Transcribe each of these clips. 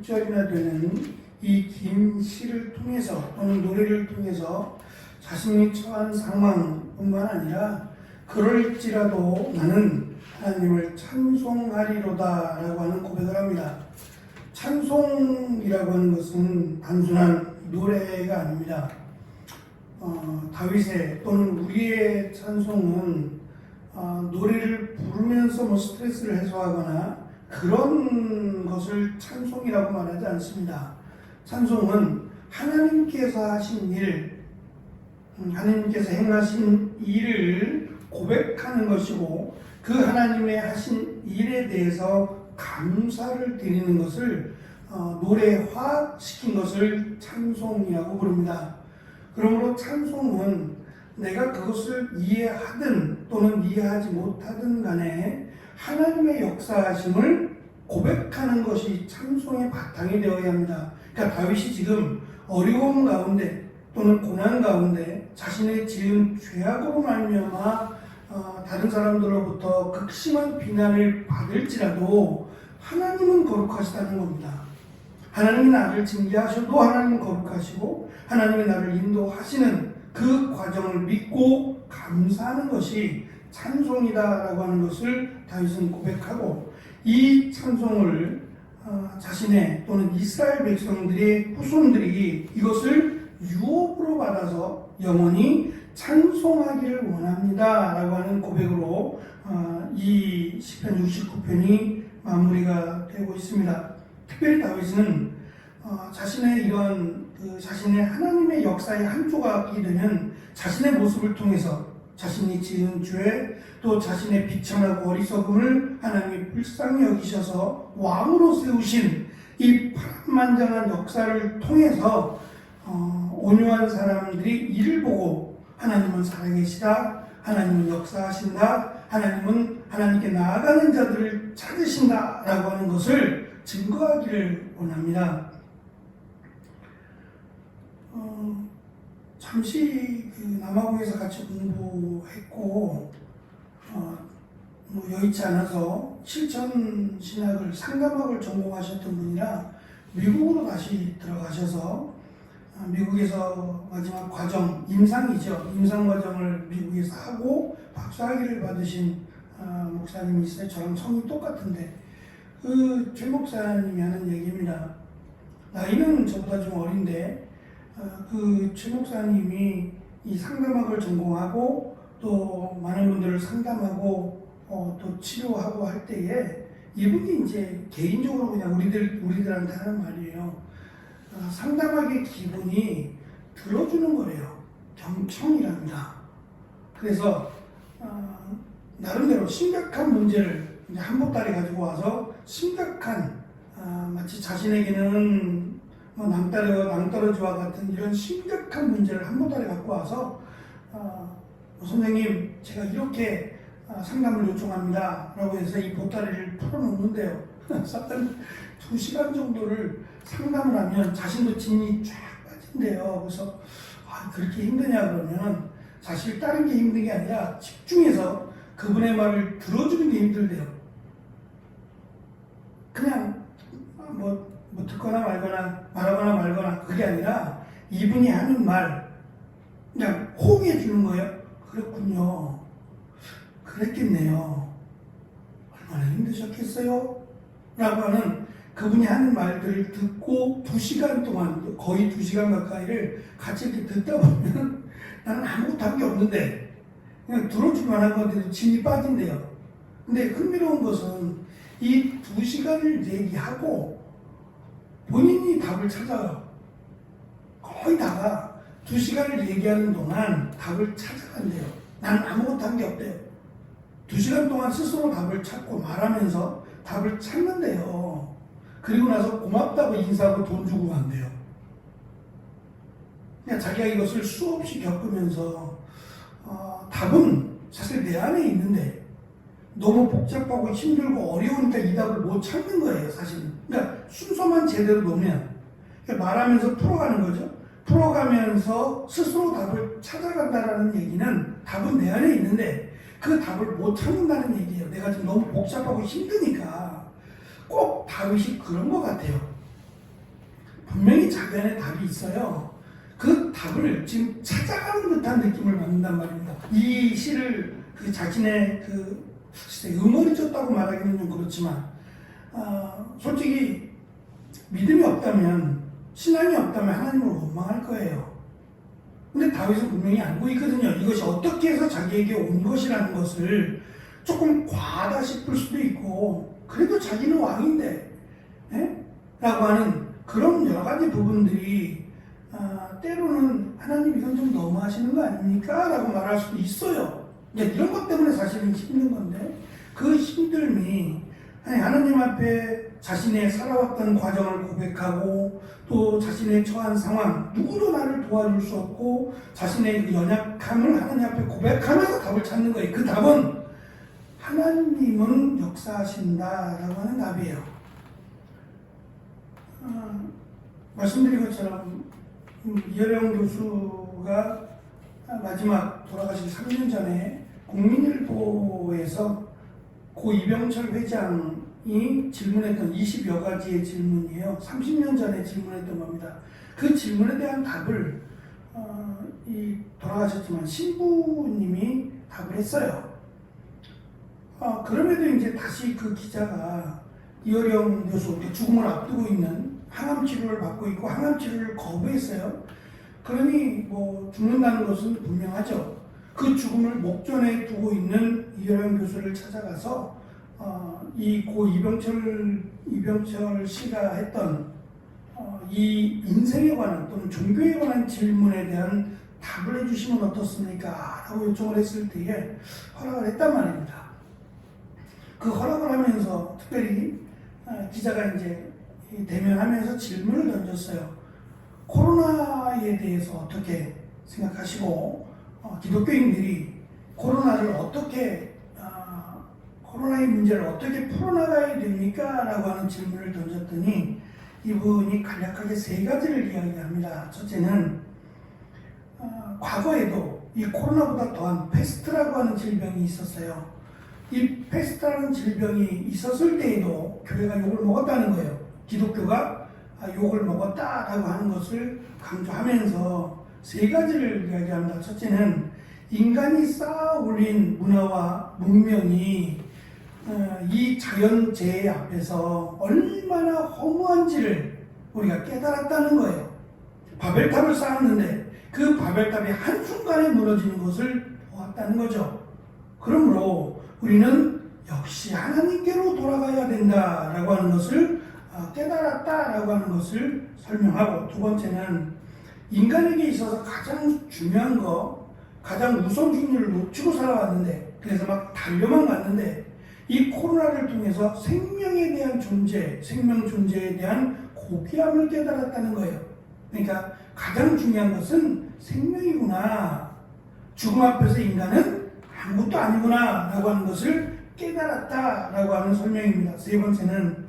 6절이나 되는 이 긴 시를 통해서 또는 노래를 통해서 자신이 처한 상황뿐만 아니라 그럴지라도 나는 하나님을 찬송하리로다 라고 하는 고백을 합니다. 찬송이라고 하는 것은 단순한 노래가 아닙니다. 다윗의 또는 우리의 찬송은 노래를 부르면서 스트레스를 해소하거나 그런 것을 찬송이라고 말하지 않습니다. 찬송은 하나님께서 하신 일, 하나님께서 행하신 일을 고백하는 것이고 그 하나님의 하신 일에 대해서 감사를 드리는 것을 노래화시킨 것을 찬송이라고 부릅니다. 그러므로 찬송은 내가 그것을 이해하든 또는 이해하지 못하든 간에 하나님의 역사하심을 고백하는 것이 찬송의 바탕이 되어야 합니다. 그러니까 다윗이 지금 어려움 가운데 또는 고난 가운데 자신의 지은 죄악으로 말미암아 다른 사람들로부터 극심한 비난을 받을지라도 하나님은 거룩하시다는 겁니다. 하나님이 나를 징계하셔도 하나님은 거룩하시고 하나님이 나를 인도하시는 그 과정을 믿고 감사하는 것이 찬송이다라고 하는 것을 다윗은 고백하고 이 찬송을 자신의 또는 이스라엘 백성들의 후손들이 이것을 유업으로 받아서 영원히 찬송하기를 원합니다 라고 하는 고백으로 이 시편 69편이 마무리가 되고 있습니다. 특별히 다윗은 자신의 이런 자신의 하나님의 역사의 한 조각이 되는 자신의 모습을 통해서 자신이 지은 죄 또 자신의 비천하고 어리석음을 하나님이 불쌍히 여기셔서 왕으로 세우신 이 파란만장한 역사를 통해서 온유한 사람들이 이를 보고 하나님은 살아계시다, 하나님은 역사하신다, 하나님은 하나님께 나아가는 자들을 찾으신다 라고 하는 것을 증거하기를 원합니다. 잠시 남아공에서 같이 공부했고 여의치 않아서 실천 신학을 상담학을 전공하셨던 분이라 미국으로 다시 들어가셔서 미국에서 마지막 과정 임상이죠. 임상 과정을 미국에서 하고 박사학위를 받으신 목사님이 있어요. 저랑 성이 똑같은데 그 최 목사님이 하는 얘기입니다. 나이는 저보다 좀 어린데 그 최 목사님이 이 상담학을 전공하고 또 많은 분들을 상담하고 또 치료하고 할 때에 이분이 이제 개인적으로 그냥 우리들한테 하는 말이에요. 상담학의 기본이 들어주는 거래요. 경청이랍니다. 그래서 나름대로 심각한 문제를 이제 한 보따리 가지고 와서 심각한 마치 자신에게는 낭떠러지와 같은 이런 심각한 문제를 한 보따리 갖고 와서 선생님 제가 이렇게 상담을 요청합니다 라고 해서 이 보따리를 풀어놓는데요. 싹단 2시간 정도를 상담을 하면 자신도 진이 쫙 빠진대요. 그래서 그렇게 힘드냐 그러면 사실 다른 게 힘든 게 아니라 집중해서 그분의 말을 들어주는 게 힘들대요. 그냥 뭐 듣거나 말하거나 말거나 그게 아니라 이분이 하는 말 그냥 호응해 주는 거예요. 그렇군요. 그랬겠네요. 얼마나 힘드셨겠어요? 라고 하는 그분이 하는 말들을 듣고 2시간 동안 거의 2시간 가까이를 같이 이렇게 듣다 보면 나는 아무것도 한 게 없는데 그냥 들어주기만 한 건데도 진이 빠진대요. 근데 흥미로운 것은 이 2시간을 얘기하고 본인이 답을 찾아요. 거의 다가 2시간을 얘기하는 동안 답을 찾아간대요. 나는 아무것도 한 게 없대요. 2시간 동안 스스로 답을 찾고 말하면서 답을 찾는데요. 그리고 나서 고맙다고 인사하고 돈 주고 간대요. 그냥 자기가 이것을 수없이 겪으면서 답은 사실 내 안에 있는데 너무 복잡하고 힘들고 어려우니까 이 답을 못 찾는 거예요, 사실은. 그러니까 순서만 제대로 놓으면 말하면서 풀어가는 거죠. 풀어가면서 스스로 답을 찾아간다는 얘기는 답은 내 안에 있는데 그 답을 못 찾는다는 얘기예요. 내가 지금 너무 복잡하고 힘드니까 꼭 다윗이 그런 것 같아요. 분명히 자기 안에 답이 있어요. 그 답을 지금 찾아가는 듯한 느낌을 받는단 말입니다. 이 시를 그 자신의 글쎄 응어리 줬다고 말하기는 좀 그렇지만 솔직히 믿음이 없다면, 신앙이 없다면 하나님을 원망할 거예요. 근데 다윗은 분명히 알고 있거든요. 이것이 어떻게 해서 자기에게 온 것이라는 것을. 조금 과하다 싶을 수도 있고, 그래도 자기는 왕인데 라고 하는 그런 여러 가지 부분들이 때로는 하나님 이건 좀 너무하시는 거 아닙니까? 라고 말할 수도 있어요. 이런 것 때문에 사실은 힘든 건데, 그 힘듦이 하나님 앞에 자신의 살아왔던 과정을 고백하고, 또 자신의 처한 상황, 누구도 나를 도와줄 수 없고 자신의 그 연약함을 하나님 앞에 고백하면서 답을 찾는 거예요. 그 답은 하나님은 역사하신다라고 하는 답이에요. 말씀드린 것처럼 이어령 교수가 마지막 돌아가시기 3년 전에 국민일보에서 고 이병철 회장이 질문했던 20여 가지의 질문이에요. 30년 전에 질문했던 겁니다. 그 질문에 대한 답을 돌아가셨지만 신부님이 답을 했어요. 그럼에도 이제 다시 그 기자가 이어령 교수, 죽음을 앞두고 있는 항암 치료를 받고 있고 항암 치료를 거부했어요. 그러니 죽는다는 것은 분명하죠. 그 죽음을 목전에 두고 있는 이어령 교수를 찾아가서 이 고 이병철 씨가 했던 이 인생에 관한 또는 종교에 관한 질문에 대한 답을 해주시면 어떻습니까? 라고 요청을 했을 때에 허락을 했단 말입니다. 그 허락을 하면서 특별히 기자가 이제 대면하면서 질문을 던졌어요. 코로나에 대해서 어떻게 생각하시고 기독교인들이 코로나의 문제를 어떻게 풀어나가야 됩니까? 라고 하는 질문을 던졌더니 이분이 간략하게 세 가지를 이야기합니다. 첫째는 과거에도 이 코로나보다 더한 패스트라고 하는 질병이 있었어요. 이 패스트라는 질병이 있었을 때에도 교회가 욕을 먹었다는 거예요. 기독교가 욕을 먹었다라고 하는 것을 강조하면서 세 가지를 이야기합니다. 첫째는 인간이 쌓아 올린 문화와 문명이 이 자연재해 앞에서 얼마나 허무한지를 우리가 깨달았다는 거예요. 바벨탑을 쌓았는데 그 바벨탑이 한순간에 무너지는 것을 보았다는 거죠. 그러므로 우리는 역시 하나님께로 돌아가야 된다라고 하는 것을 깨달았다라고 하는 것을 설명하고, 두 번째는 인간에게 있어서 가장 중요한 거, 가장 우선순위를 놓치고 살아왔는데, 그래서 막 달려만 갔는데 이 코로나를 통해서 생명에 대한 존재, 생명 존재에 대한 고귀함을 깨달았다는 거예요. 그러니까 가장 중요한 것은 생명이구나, 죽음 앞에서 인간은 아무것도 아니구나 라고 하는 것을 깨달았다라고 하는 설명입니다. 세 번째는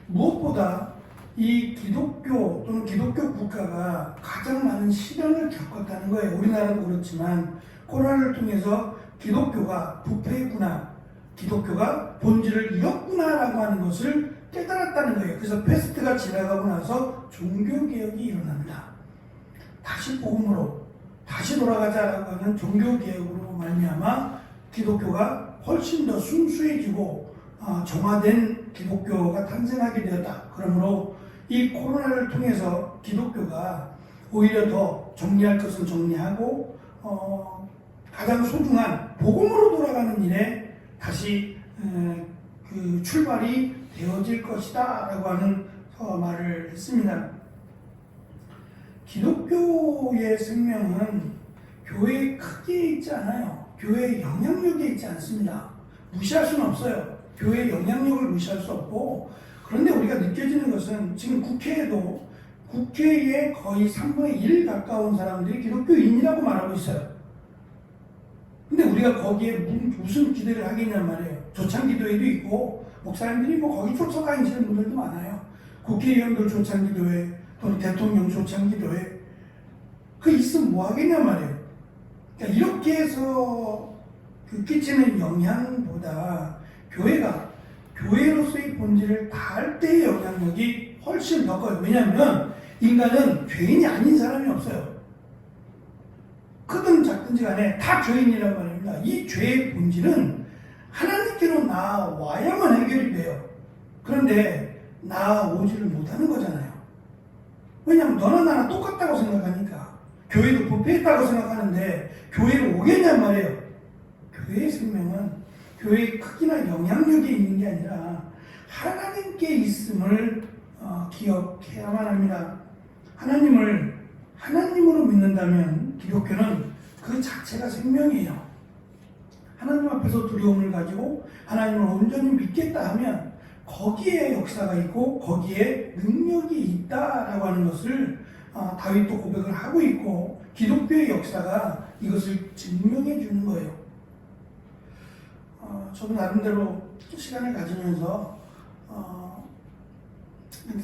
무엇보다 이 기독교 또는 기독교 국가가 가장 많은 시련을 겪었다는 거예요. 우리나라도 그렇지만 코로나를 통해서 기독교가 부패했구나, 기독교가 본질을 잃었구나라고 하는 것을 깨달았다는 거예요. 그래서 패스트가 지나가고 나서 종교개혁이 일어납니다. 다시 복음으로 다시 돌아가자라고 하는 종교개혁으로 말미암아 기독교가 훨씬 더 순수해지고 정화된 기독교가 탄생하게 되었다. 그러므로 이 코로나를 통해서 기독교가 오히려 더 정리할 것은 정리하고 가장 소중한 복음으로 돌아가는 일에 다시 그 출발이 되어질 것이다 라고 하는 말을 했습니다. 기독교의 생명은 교회의 크기에 있지 않아요. 교회의 영향력에 있지 않습니다. 무시할 수는 없어요. 교회의 영향력을 무시할 수 없고, 그런데 우리가 느껴지는 것은 지금 국회에도 국회의 거의 3분의 1 가까운 사람들이 기독교인이라고 말하고 있어요. 근데 우리가 거기에 무슨 기대를 하겠냔 말이에요. 조창기도회도 있고 목사님들이 거기 출석하시는 분들도 많아요. 국회의원들 조창기도회 또는 대통령 조창기도회 그 있으면 뭐 하겠냔 말이에요. 그러니까 이렇게 해서 그 끼치는 영향보다 교회가 교회로서의 본질을 다할 때의 영향력이 훨씬 더 커요. 왜냐하면 인간은 죄인이 아닌 사람이 없어요. 크든 작든지 간에 다 죄인이란 말입니다. 이 죄의 본질은 하나님께로 나와야만 해결이 돼요. 그런데 나오지를 못하는 거잖아요. 왜냐하면 너나 나나 똑같다고 생각하니까. 교회도 부패했다고 생각하는데 교회로 오겠냔 말이에요. 교회의 생명은 교회의 크기나 영향력이 있는 게 아니라 하나님께 있음을 기억해야만 합니다. 하나님을 하나님으로 믿는다면 기독교는 그 자체가 생명이에요. 하나님 앞에서 두려움을 가지고 하나님을 온전히 믿겠다 하면 거기에 역사가 있고 거기에 능력이 있다라고 하는 것을 다윗도 고백을 하고 있고 기독교의 역사가 이것을 증명해 주는 거예요. 저도 나름대로 시간을 가지면서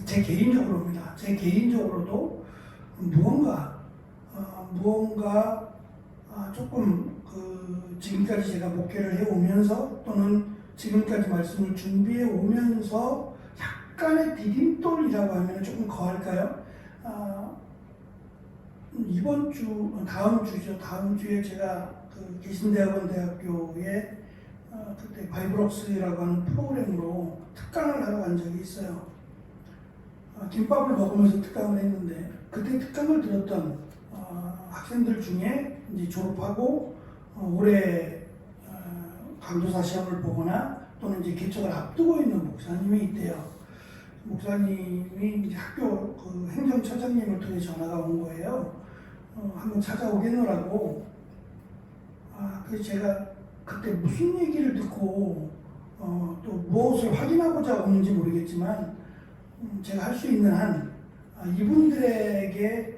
제 개인적으로입니다. 제 개인적으로도 무언가 조금 지금까지 제가 목회를 해오면서 또는 지금까지 말씀을 준비해 오면서 약간의 디딤돌이라고 하면 조금 거할까요? 다음 주에 제가 개신대학원 대학교에 그때 바이블웍스라고 하는 프로그램으로 특강을 하러 간 적이 있어요. 김밥을 먹으면서 특강을 했는데 그때 특강을 들었던 학생들 중에 이제 졸업하고 올해 강도사 시험을 보거나 또는 이제 개척을 앞두고 있는 목사님이 있대요. 목사님이 이제 학교 행정처장님을 통해 전화가 온 거예요. 한번 찾아오겠노라고. 그래서 제가 그때 무슨 얘기를 듣고 또 무엇을 확인하고자 오는지 모르겠지만 제가 할 수 있는 한 이분들에게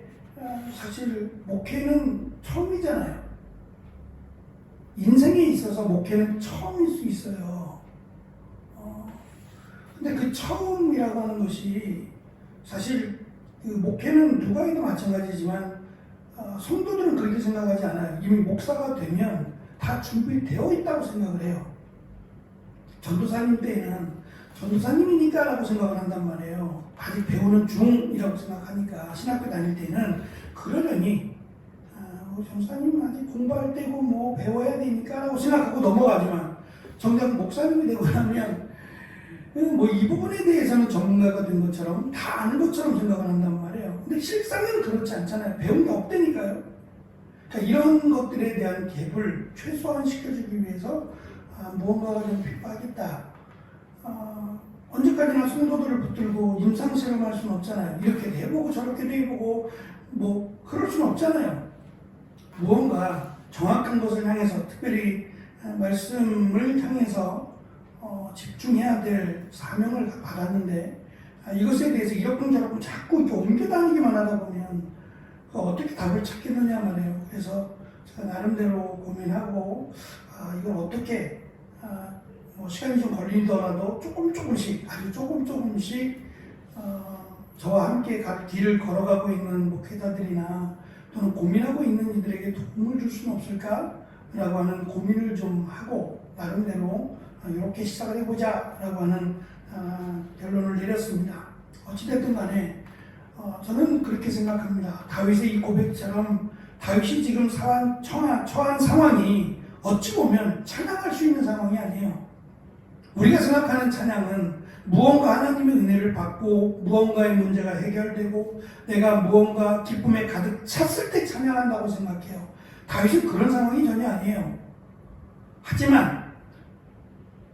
사실 목회는 처음이잖아요. 인생에 있어서 목회는 처음일 수 있어요. 근데 그 처음이라고 하는 것이 사실 그 목회는 누가 해도 마찬가지지만 성도들은 그렇게 생각하지 않아요. 이미 목사가 되면 다 준비되어 있다고 생각을 해요. 전도사님 때에는 전도사님이니까 라고 생각을 한단 말이에요. 아직 배우는 중이라고 생각하니까 신학교 다닐 때는 그러려니 전도사님은 아직 공부할 때고 뭐 배워야 되니까 라고 생각하고 넘어가지만 정작 목사님이 되고 나면 뭐 이 부분에 대해서는 전문가가 된 것처럼 다 아는 것처럼 생각을 한단 말이에요. 근데 실상은 그렇지 않잖아요. 배운 게 없다니까요. 그러니까 이런 것들에 대한 갭을 최소한 시켜주기 위해서 무언가가 좀 필요하겠다. 언제까지나 성도들을 붙들고 임상실험할 수는 없잖아요. 이렇게도 해보고 저렇게도 해보고 뭐 그럴 수는 없잖아요. 무언가 정확한 것을 향해서 특별히 말씀을 향해서 집중해야 될 사명을 받았는데 이것에 대해서 이러쿵저러쿵 자꾸 이렇게 옮겨다니기만 하다 보면 어떻게 답을 찾겠느냐 말이에요. 그래서 제가 나름대로 고민하고 이걸 어떻게 뭐 시간이 좀 걸리더라도 조금씩 아주 조금씩 저와 함께 길을 걸어가고 있는 목회자들이나 또는 고민하고 있는 이들에게 도움을 줄 수는 없을까? 라고 하는 고민을 좀 하고 나름대로 이렇게 시작을 해보자 라고 하는 결론을 내렸습니다. 어찌됐든 간에 저는 그렇게 생각합니다. 다윗의 이 고백처럼 다윗이 지금 처한 상황이 어찌 보면 찬양할 수 있는 상황이 아니에요. 우리가 생각하는 찬양은 무언가 하나님의 은혜를 받고 무언가의 문제가 해결되고 내가 무언가 기쁨에 가득 찼을 때 찬양한다고 생각해요. 다윗은 그런 상황이 전혀 아니에요. 하지만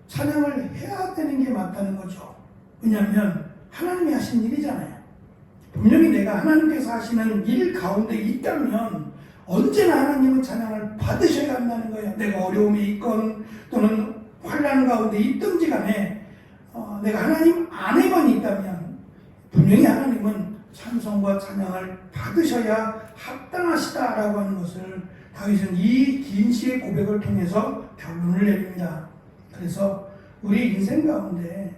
찬양을 해야 되는 게 맞다는 거죠. 왜냐하면 하나님이 하신 일이잖아요. 분명히 내가 하나님께서 하시는 일 가운데 있다면 언제나 하나님은 찬양을 받으셔야 한다는 거예요. 내가 어려움에 있건 또는 환난 가운데 있든지 간에 내가 하나님 안에만 있다면 분명히 하나님은 찬송과 찬양을 받으셔야 합당하시다라고 하는 것을 다윗은 이 긴 시의 고백을 통해서 결론을 내립니다. 그래서 우리 인생 가운데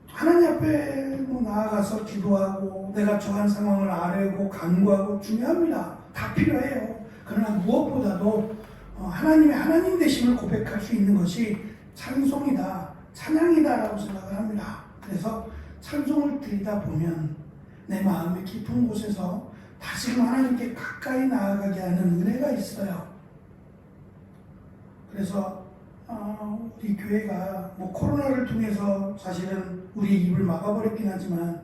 하나님 앞에 나아가서 기도하고 내가 처한 상황을 아뢰고 간구하고 중요합니다. 다 필요해요. 그러나 무엇보다도 하나님의 하나님 되심을 고백할 수 있는 것이 찬송이다, 찬양이다 라고 생각을 합니다. 그래서 찬송을 드리다 보면 내 마음의 깊은 곳에서 다시금 하나님께 가까이 나아가게 하는 은혜가 있어요. 그래서 우리 교회가 뭐 코로나를 통해서 사실은 우리 입을 막아버렸긴 하지만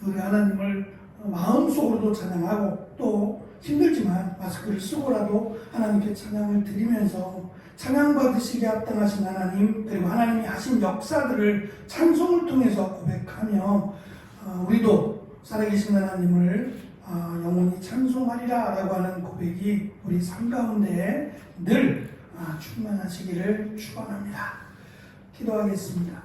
우리 하나님을 마음속으로도 찬양하고 또 힘들지만 마스크를 쓰고라도 하나님께 찬양을 드리면서 찬양받으시기에 합당하신 하나님, 그리고 하나님이 하신 역사들을 찬송을 통해서 고백하며 우리도 살아계신 하나님을 영원히 찬송하리라 라고 하는 고백이 우리 삶 가운데 늘 충만하시기를 축원합니다. 기도하겠습니다.